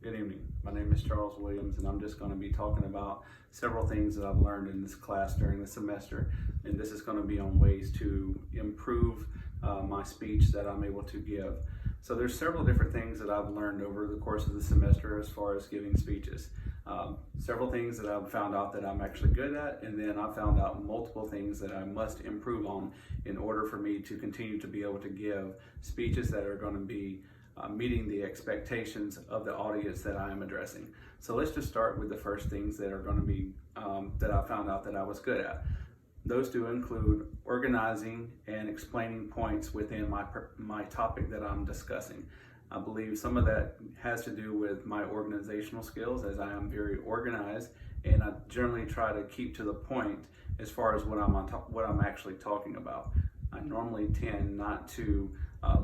Good evening. My name is Charles Williams, and I'm just going to be talking about several things that I've learned in this class during the semester. And this is going to be on ways to improve my speech that I'm able to give. So there's several different things that I've learned over the course of the semester as far as giving speeches. Several things that I've found out that I'm actually good at, and then I found out multiple things that I must improve on in order for me to continue to be able to give speeches that are going to be meeting the expectations of the audience that I am addressing. So let's just start with the first things that are going to be that I found out that I was good at. Those do include organizing and explaining points within my topic that I'm discussing. I believe some of that has to do with my organizational skills, as I am very organized, and I generally try to keep to the point as far as what I'm actually talking about. I normally tend not to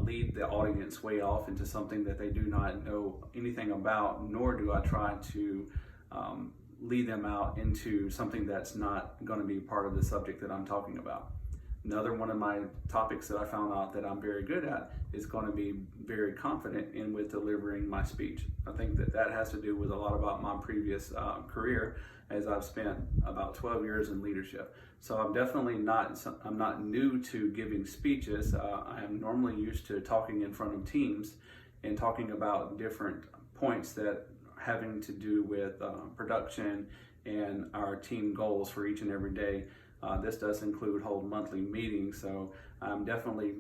lead the audience way off into something that they do not know anything about, nor do I try to lead them out into something that's not going to be part of the subject that I'm talking about. Another one of my topics that I found out that I'm very good at is going to be very confident in with delivering my speech. I think that has to do with a lot about my previous career, as I've spent about 12 years in leadership. So I'm definitely I'm not new to giving speeches. I am normally used to talking in front of teams and talking about different points that having to do with production and our team goals for each and every day. This does include hold monthly meetings, so I'm definitely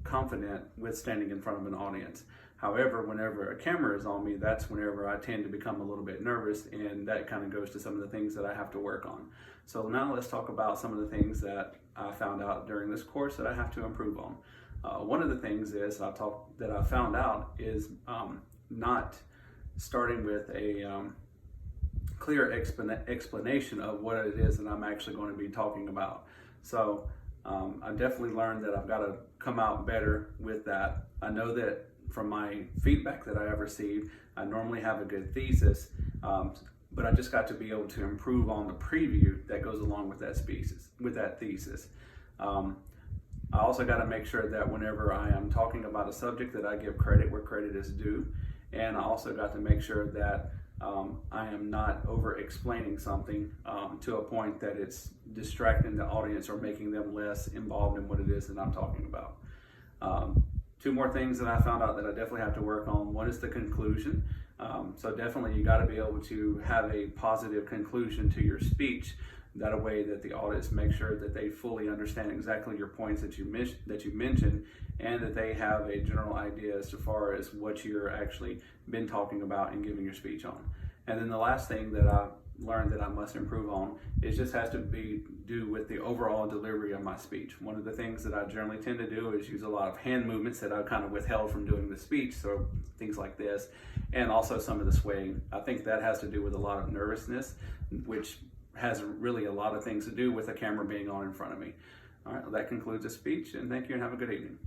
confident with standing in front of an audience. However, whenever a camera is on me, that's whenever I tend to become a little bit nervous, and that kind of goes to some of the things that I have to work on. So now let's talk about some of the things that I found out during this course that I have to improve on. One of the things that I found out is not starting with a clear explanation of what it is that I'm actually going to be talking about. So I definitely learned that I've got to come out better with that. I know that from my feedback that I have received, I normally have a good thesis, but I just got to be able to improve on the preview that goes along with that thesis. I also got to make sure that whenever I am talking about a subject that I give credit where credit is due, and I also got to make sure that I am not over explaining something to a point that it's distracting the audience or making them less involved in what it is that I'm talking about. Two more things that I found out that I definitely have to work on. One is the conclusion. So definitely you got to be able to have a positive conclusion to your speech. That a way that the audience make sure that they fully understand exactly your points that you mentioned, and that they have a general idea as far as what you're actually been talking about and giving your speech on. And then the last thing that I learned that I must improve on is just has to do with the overall delivery of my speech. One of the things that I generally tend to do is use a lot of hand movements that I kind of withheld from doing the speech, so things like this, and also some of the swaying. I think that has to do with a lot of nervousness, which has really a lot of things to do with the camera being on in front of me. All right, well, that concludes the speech, and thank you and have a good evening.